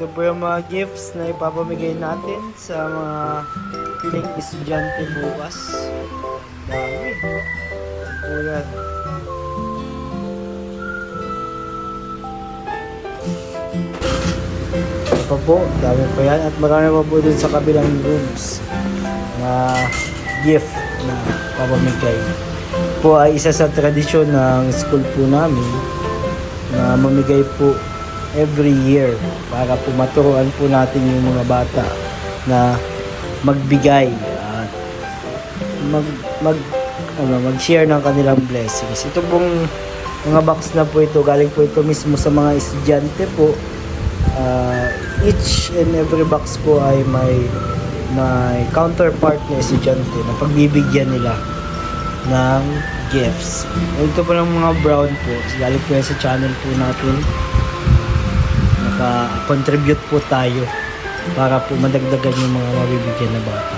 ito po yung mga gifts na ipapamigay natin sa mga piling estudyante bukas. Dami. Ito po yan. Ito pa po, dami pa yan. At marami pa po dun sa kabilang rooms na gift na papamigay. Po ay isa sa tradisyon ng school po namin na mamigay po every year para po maturuan po natin yung mga bata na magbigay at mag-share ng kanilang blessings. Ito pong mga box na po ito, galing po ito mismo sa mga estudyante po. Each and every box po ay may counterpart na estudyante na pagbibigyan nila ng gifts. Ito po ng mga brown po, galing po yan sa channel po natin. Naka-contribute po tayo para po madagdagan yung mga mabibigyan na bata.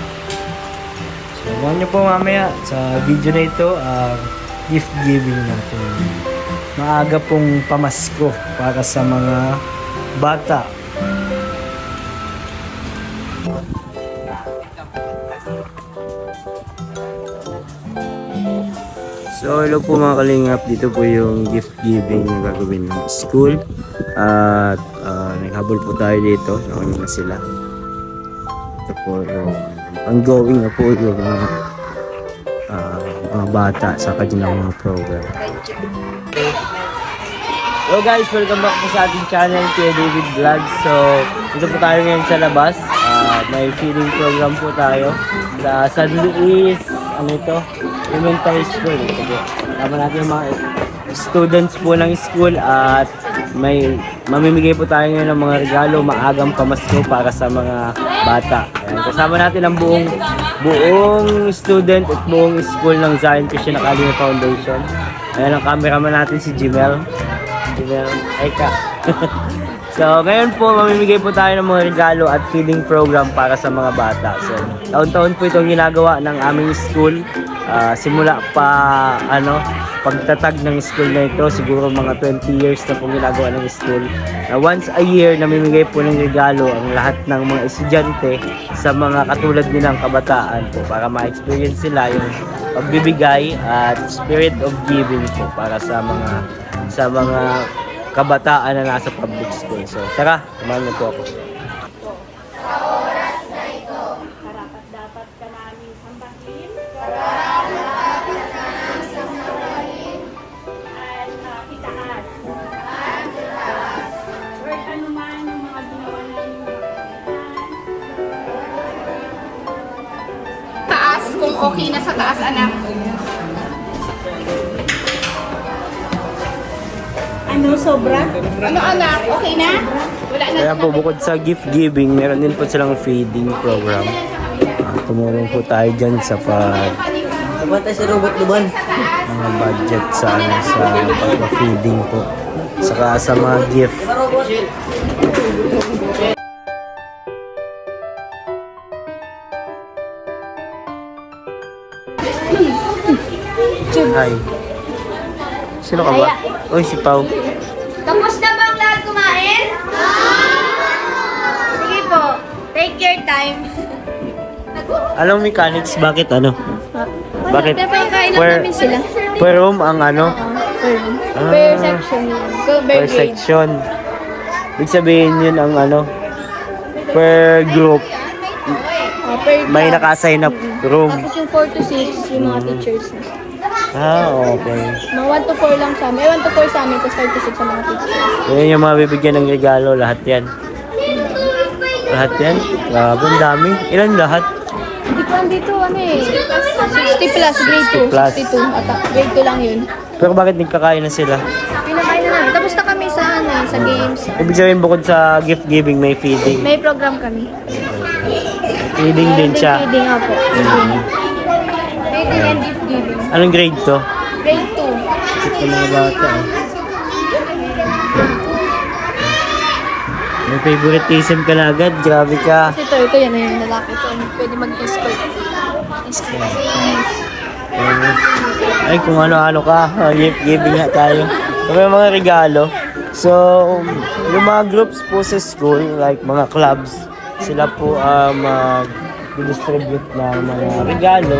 So, huwag nyo po mamaya sa video na ito ang gift giving natin. Maaga pong pamasko para sa mga bata. So hello po mga kalingap, dito po yung gift giving na gagawin ng school at naghabol po tayo dito, nauna na sila. Ito po yung ongoing na po yung mga bata sa kanilang mga program. Hello guys, welcome back po sa ating channel, Kuya David Vlog. So dito po tayo ngayon sa labas, may feeding program po tayo sa San Luis, elementary school. Tama natin yung mga students po ng school at may mamimigay po tayo ngayon ng mga regalo, maagang pamasko para sa mga bata. Ayan, kasama natin ang buong student at buong school ng Zion Christian Academy Foundation. Ayan ang cameraman natin si Jimel. Eka. So ngayon po mamimigay po tayo ng mga regalo at feeding program para sa mga bata. So taon-taon po itong ginagawa ng aming school. Simula pa pagtatag ng school na ito, siguro mga 20 years na po ginagawa ng school. Once a year namimigay po ng regalo ang lahat ng mga estudyante sa mga katulad nilang kabataan po para ma-experience sila yung pagbibigay at spirit of giving po para sa mga kabataan na nasa public school. So tara, samahan niyo po ako. Kung okay na sa taas, anak. Ano, sobra? Ano, anak? Okay na? Wala na. Kaya po bukod sa gift giving, meron din po silang feeding program. Tumulong po tayo dyan sa mga budget sa pag-feeding po. Saka sa mga gift. Hi. Sino ka ba? Oy, si Pau. Tapos na bang lahat kumain? Sige po, take your time. Anong mechanics? Bakit Bakit? Pinapakain lang namin sila. Per room ang Per room. Per section yun. Per Per grade. section. Ibig sabihin yun ang per group. Per May naka-assign na room. Tapos yung 4 to 6, yung mga teachers. Okay. Mga 1 to 4 lang sa amin. 1 to 4 sa amin, tapos 5 to 6 sa mga teachers. Yan yung mga bibigyan ng regalo. Lahat yan. Lahat yan? Grabe, ang dami. Ilan lahat? Hindi ko dito, 60 plus, grade 2. 60 plus. 62. Ata, grade 2 lang yun. Pero bakit nagkakain na sila? Pinakain na namin. Tapos na kami sa games. Ibig sabihin bukod sa gift giving, may feeding. May program kami. Feeding din siya. Feeding ako. Feeding and gift giving. Anong grade to? Grade 2. Ito mga bata. May favoritism ka na agad. Grabe ka. Kasi ito yan yung lalaki. Ito pwede mag-escort. Ay, kung ano-ano ka. Gift giving nga tayo. Ito may mga regalo. So, yung mga groups po sa school, like mga clubs, sila po mag-distribute ng mga regalo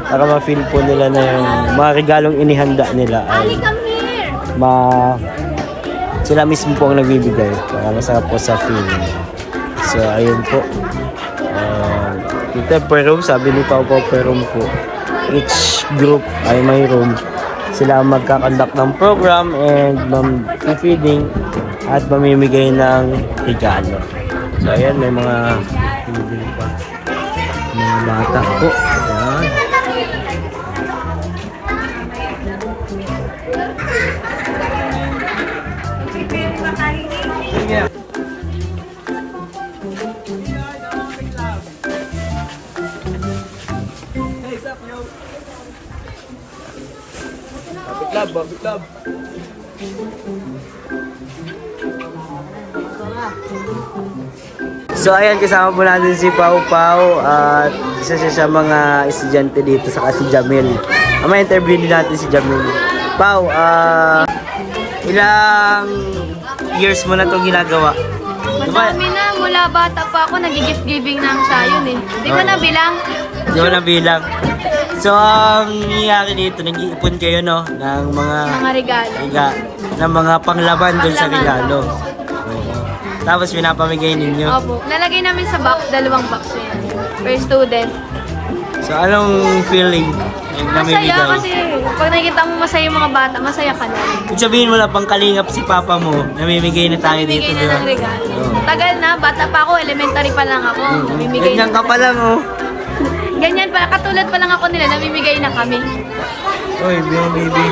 para ma-feel po nila na yung mga regalong inihanda nila ay sila mismo po ang nagbibigay para masarap po sa feeling. So, ayun po. Dito per room, sabi ni Pao Pao per room po. Each group ay may room. Sila ang magkakandak ng program and feeding at mamimigay ng regalo. So, ayan, may mga feeding pa. Mga bata po. Ayan. Club. So ayan, kasama po natin si Pao Pao at isa siya sa mga estudyante dito saka si Jamil. May interview din natin si Jamil. Pao, ilang years mo na itong ginagawa? Madami na, mula bata pa ako, nag-gift giving ng sayon eh. Di ko na bilang. Di mo na bilang. So, ang nangyayari dito, nag-iipon kayo, no? Ng mga regalo. Ng mga panglaban doon sa regalo. Tapos pinapamigay ninyo. Opo. Nalagay namin sa box, 2 box na yan. Per student. So, anong feeling? Masaya kasi pag nakikita mo masaya yung mga bata, masaya ka na. Ibig sabihin mo na pang kalingap si papa mo, namimigay na tayo dito, Namimigay na ng regalo. Tagal na, bata pa ako, elementary pa lang ako. Namimigay Ganyan ka pa lang, oh. Ganyan pa, katulad pa lang ako nila, namimigay na kami. Oy, baby.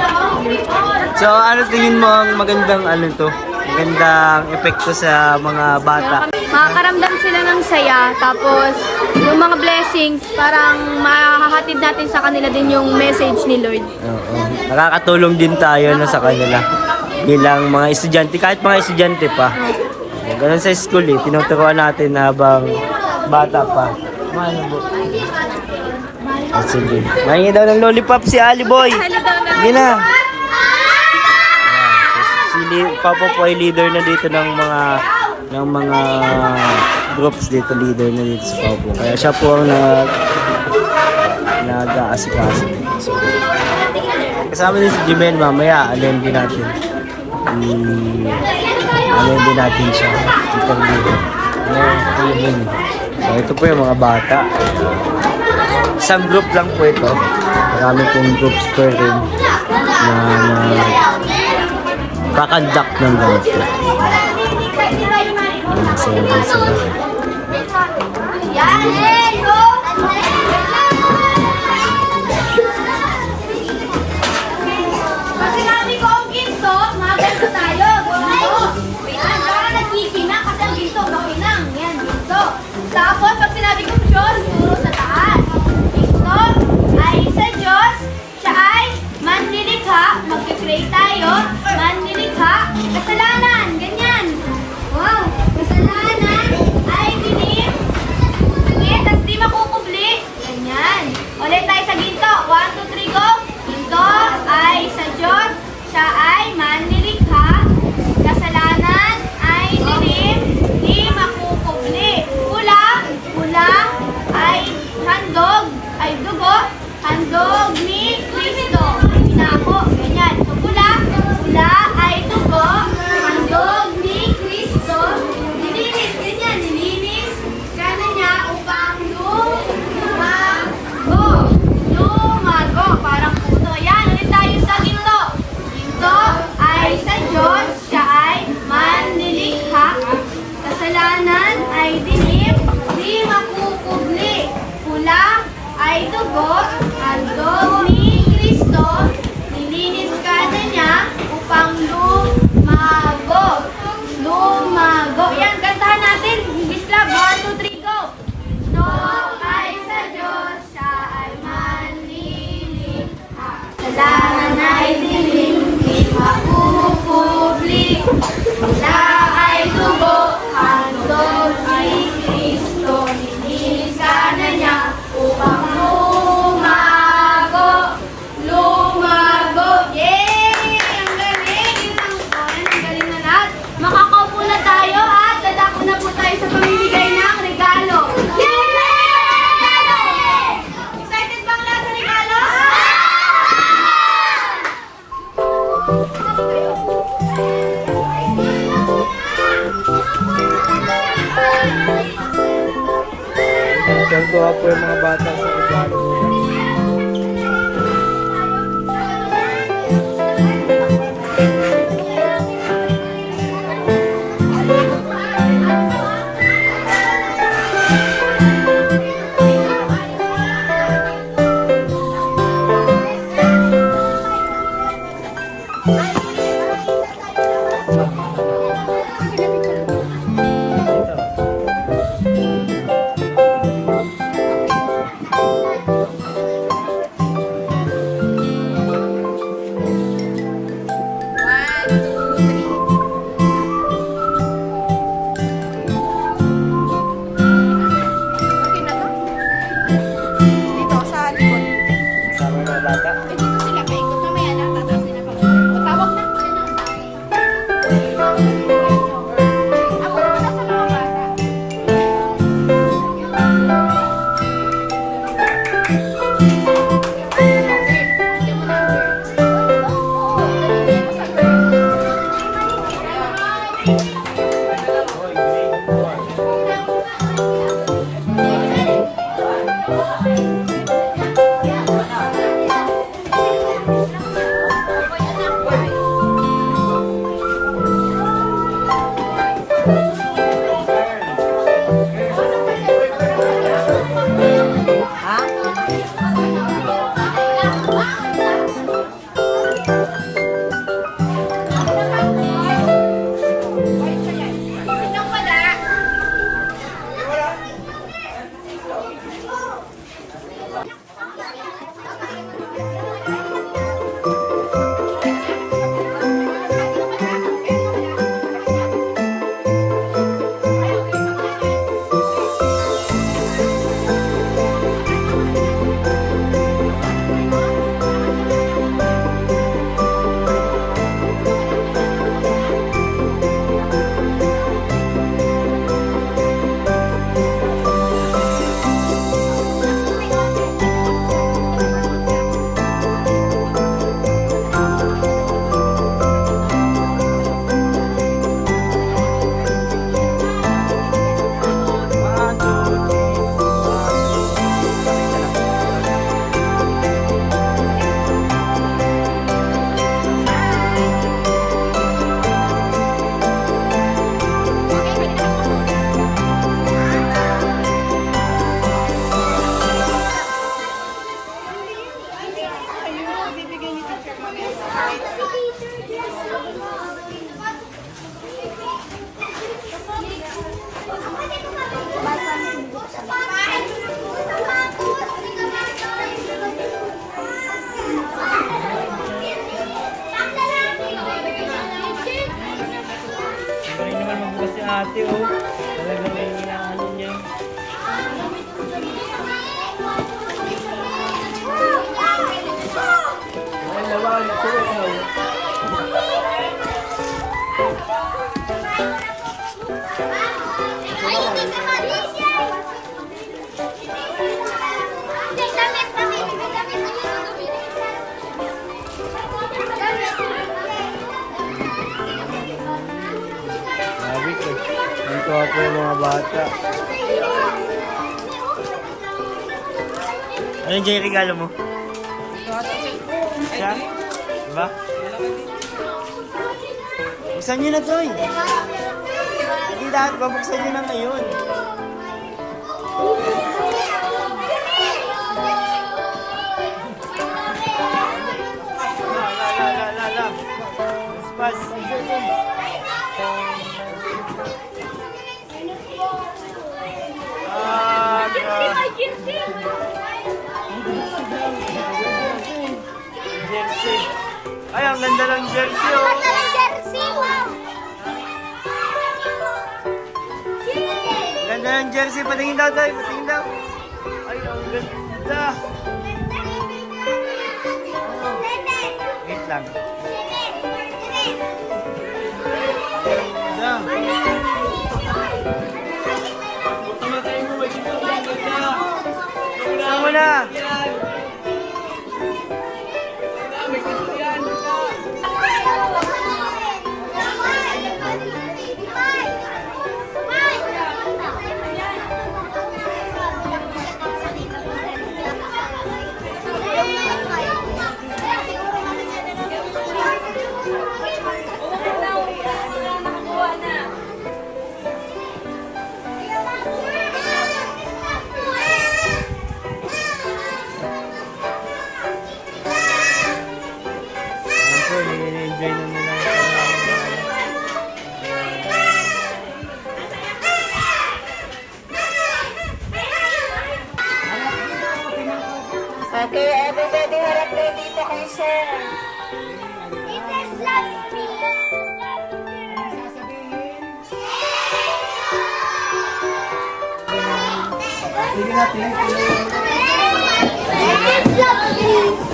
So, ano tingin mo ang magandang magandang epekto sa mga bata? Makakaramdam sila ng saya, tapos yung mga blessings, parang mahahatid natin sa kanila din yung message ni Lord. Oo. Nakakatulong din tayo sa kanila bilang mga estudyante, kahit mga estudyante pa. Ganun sa school tinuturuan natin habang bata pa. Sige. Mahingi daw ng lollipop si Ali Boy. Hindi na. Si Papa po ay leader na dito ng mga groups dito, leader na dito si Papa. Kaya siya po ang nag-aasikaso. So, kasama din si Jimel, mamaya alin din natin. Alin din natin siya. So, ito po yung mga bata. Isang group lang po ito. Marami pong groups per room na kakandak ng ganito. Masaya sila. Pag sinabi ko ang ginto, maganda tayo. Wait lang, baka nagkikinang kasi ang ginto, makinang. Yan, ginto. Tapos, pag sinabi ko Diyos, puro sa taas. Ginto ay sa Diyos, siya ay manlilikha. Mag-pray tayo, manlilikha. Kasalanan, ganyan. Wow, kasalanan ay dilim. Sige, tas di makukubli. Ganyan. Ulit tayo sa ginto. 1, 2, 3, go. Ginto ay sa Diyos, siya ay manlilikha. Kasalanan ay dilim, di makukubli. Pula ay handog, ay dugo, handog ni Kristo. Pinako, ganyan. So, pula ay dugo, handog ni Kristo. Nilinis, ganyan, nilinis ka na niya upang lumago, parang puto. Yan, ulit tayo sa ginto. Ginto ay sa Diyos, siya ay manlilikha. Kasalanan ay dilim, di makukubli. Pula ay dugo, handog ni Kristo. Nilinis ka na niya upang lumago. Yan, kantahan natin. English Club. 1, 2, 3, go. Ito ay sa Diyos, siya ay manlilikha. Kasalanan ay dilim, di makukubli. Pula ay dugo, handog ni Kristo. Nilinis ka na niya upang lumago. Yay! Ang galing! Ang galing na Tuwa po yung mga bata sa regalo nila. Okay na to? Dito, sa likod. Kasama yung mga bata. Eh, dito sila paikot. Mamaya na, tataas nila pag tawag na. Ako muna sa mga bata. Hoy, grade 1. Sinong wala? Bibigay ni teacher mamaya sa Galing naman magbukas si ate, oh. Talagang may inaano niya. Ay, naman, ito, Sabi ko, dito ako yung mga bata. Ano yung regalo mo? Siya? Diba? Buksan nyo na to eh. Hindi lahat, babuksan nyo na ngayon. La. Pas. Jersey. Ay, ang ganda ng jersey, oh. Ganda ng jersey. Patingin daw, Tay. Patingin daw. Ay, ang ganda. Wait lang. Ganda. Tingnan mo na. Okay, everybody harap na dito kay sir. Teachers love me. Teachers love me.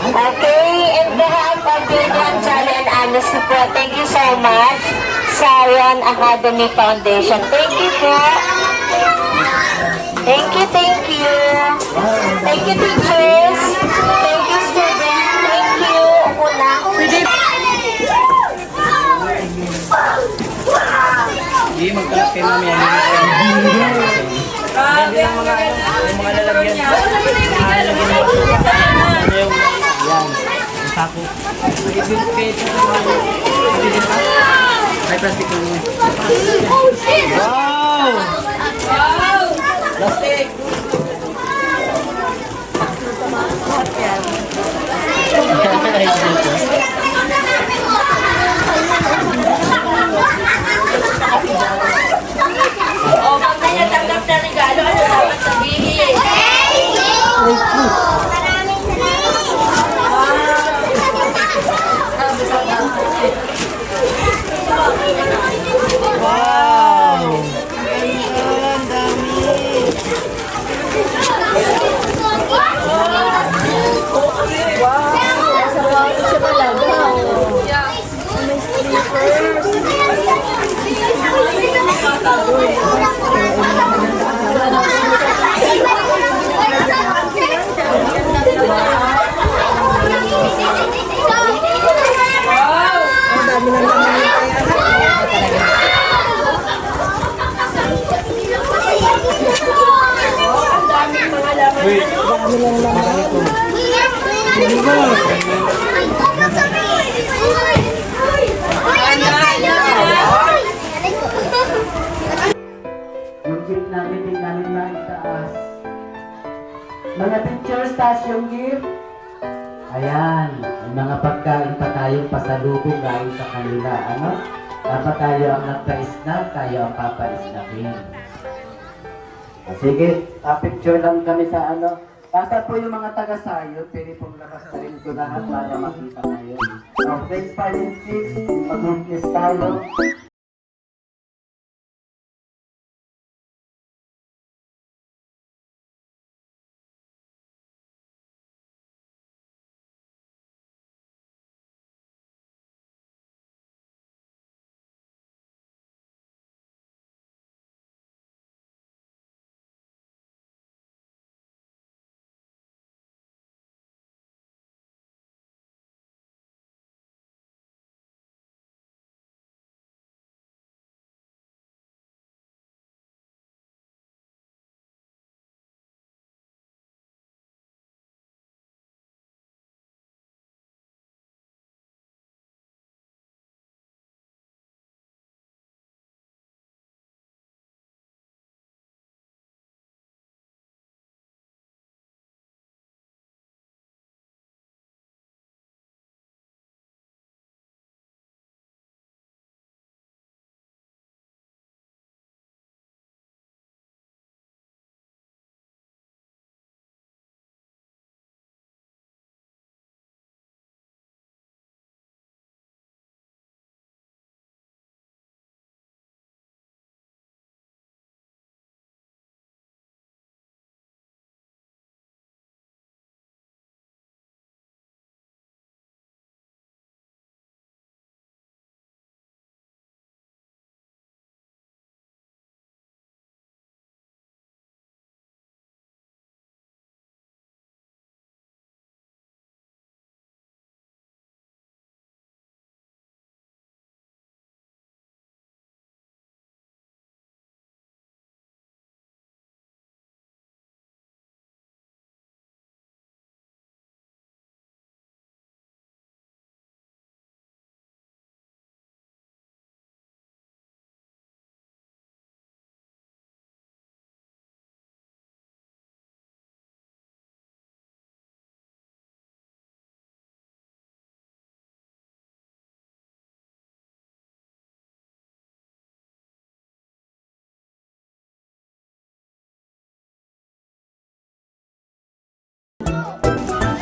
Okay, in behalf of Brilliant Charlie and Alice po, thank you so much. Zion Academy Foundation. Thank you po. Thank you, thank you. Thank you, teachers. Thank you, students. Thank you. Upo na. Hindi, magkalak kay mami. Grabe, ang mga lalagyan. Yan. Ang sako. May plastic na niya. Oh shit! Wow! Plastic! O, pag nanatanggap na regalo, ano dapat sabihin? Wow! Wait, yung gift namin, din namin maitaas. Mga teachers, taas yung gift. Ayan, may mga pagkain pa tayong pasalubong galing sa kanila. Ano? Dapat tayo ang nagpa-snap, tayo ang papa-snapin. Sige, picture lang kami sa ano. Basta po yung mga taga-sayo, pwede pong labas na rin ko lahat para makita ngayon. So, grade 5 and 6, mag-witness tayo.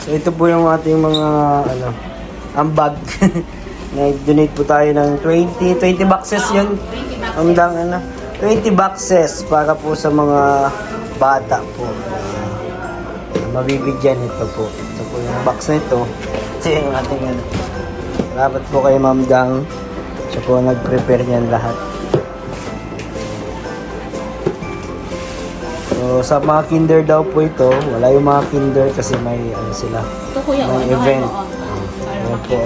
So ito po yung ating mga ambag. Nag-donate po tayo ng 20 boxes yun. 20 bucks. 20 boxes para po sa mga bata po. Mabibigyan ito po. Ito po yung box na ito. Ito yung ating Salamat po kay Ma'am Dang. Siya po nag-prepare niyan lahat. So sa mga kinder daw po ito, wala yung mga kinder kasi may sila. Ito kuya, May event. Ayan po.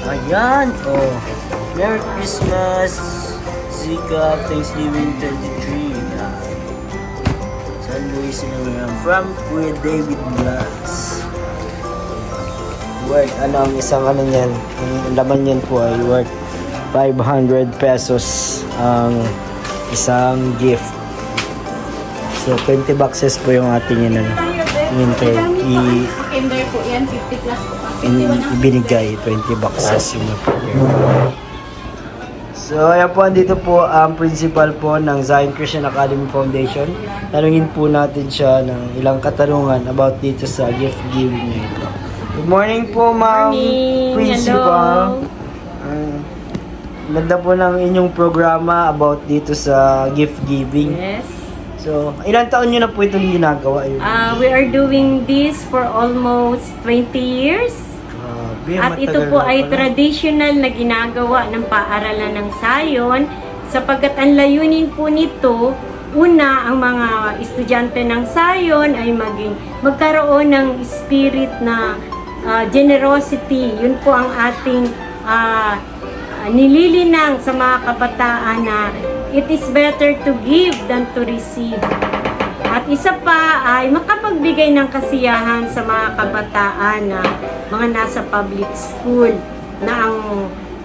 Ayan. Oh. Merry Christmas. Zika Thanksgiving 33. San Luis from Kuya David Blas. Worth, ang isang niyan, ang laman niyan po ay worth 500 pesos ang isang gift. So 20 boxes po yung ating Kinder po yan, 50 plus po. 51 ang ibinigay 20 boxes yung So ayan po, andito po ang principal po ng Zion Christian Academy Foundation. Tanungin po natin siya ng ilang katanungan about dito sa gift giving na ito. Good morning po, Ma'am Principal. Ganda po ng inyong programa about dito sa gift giving. Yes. So, ilang taon nyo na po itong ginagawa? We are doing this for almost 20 years. At ito po ay traditional na ginagawa ng paaralan ng Zion sapagkat ang layunin po nito, una, ang mga estudyante ng Zion ay magkaroon ng spirit na generosity. Yun po ang ating nililinang sa mga kabataan na it is better to give than to receive. At isa pa ay makapagbigay ng kasiyahan sa mga kabataan na mga nasa public school na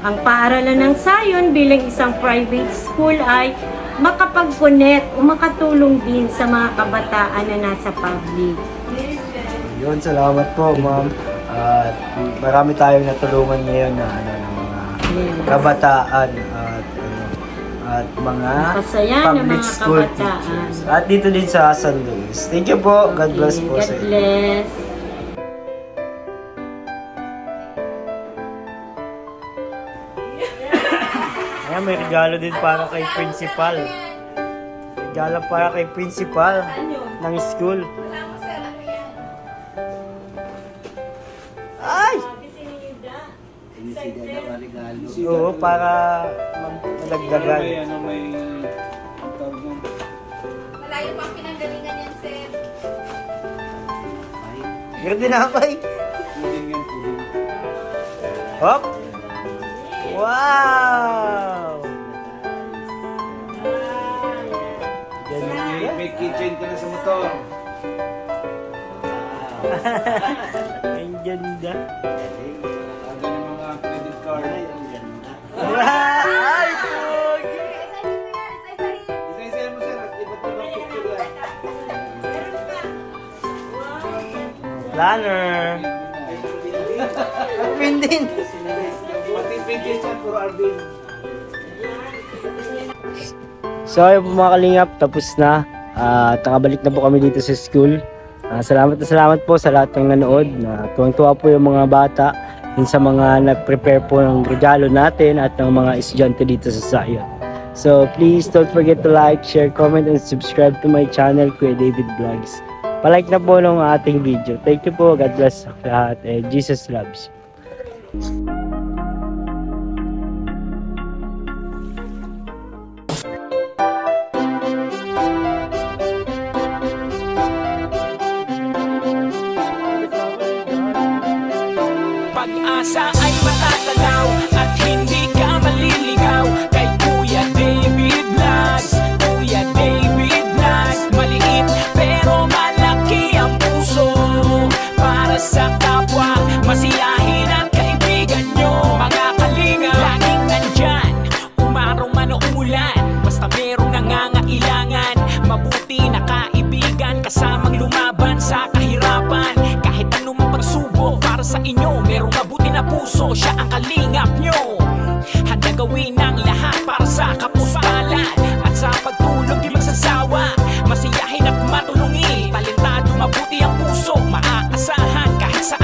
ang paaralan ng Zion bilang isang private school ay makapag-connect o makatulong din sa mga kabataan na nasa public. Yun, salamat po, Ma'am. At marami tayong natulungan ngayon na ng mga kabataan at mga Masaya ng public mga school kabataan. teachers. At dito din sa San Luis. Thank you po. God bless po sa God inyo. bless. Ayan, may regalo din para kay principal. Regalo para kay principal ng school. Ay! Oo, para malagdagan. Malayo pa ang pinanggalingan yan, sir. Meron din nakapay. Hop! Wow! Ganda. May kitchen ka na sa motor. Ang ganda. Aga ng mga credit card. Ay, pogi! Isa-isa mo sir, at iba't ibang picture yan. Planner. Pin din. Pati vacation for Arvin. So ayun po mga kalingap, tapos na. Nakabalik na po kami dito sa school. Salamat po sa lahat ng nanood. Tuwang-tuwa po yung mga bata, yung sa mga nag-prepare po ng regalo natin at ng mga estudyante dito sa Zion. So please don't forget to like, share, comment, and subscribe to my channel, Kuya David Vlogs. Palike na po ng ating video. Thank you po. God bless sa lahat. Jesus loves you. Pag-asa ay matatanaw at hindi ka maliligaw kay Kuya David Vlogs. Kuya David Vlogs, maliit pero malaki ang puso para sa kapwa, masiyahin ang kaibigan nyo. Mga kalinga, laging nandyan, umaraw man o umulan, basta merong nangangailangan. Mabuti na kaibigan, kasamang lumaban sa kahirapan. Kahit anumang pagsubok para sa inyo, merong mabuti na puso, siya ang kalingap nyo. Handa gawin ang lahat para sa kapustalan at sa pagtulong di magsasawa. Masiyahin at matulungin, talentado, mabuti ang puso, maaasahan kahit sa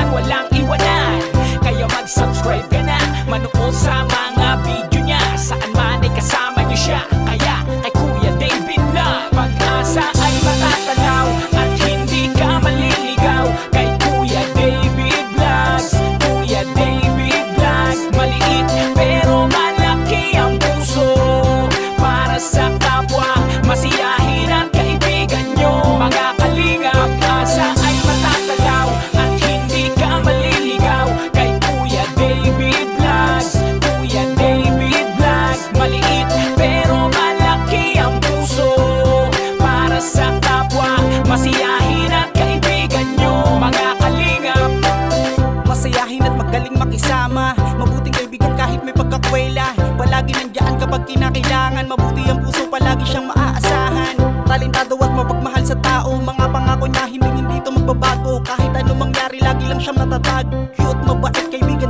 mga pangako niya, hindi ito magbabago. Kahit anong mangyari, lagi lang siyang natatag. Cute, mabait, kaibigan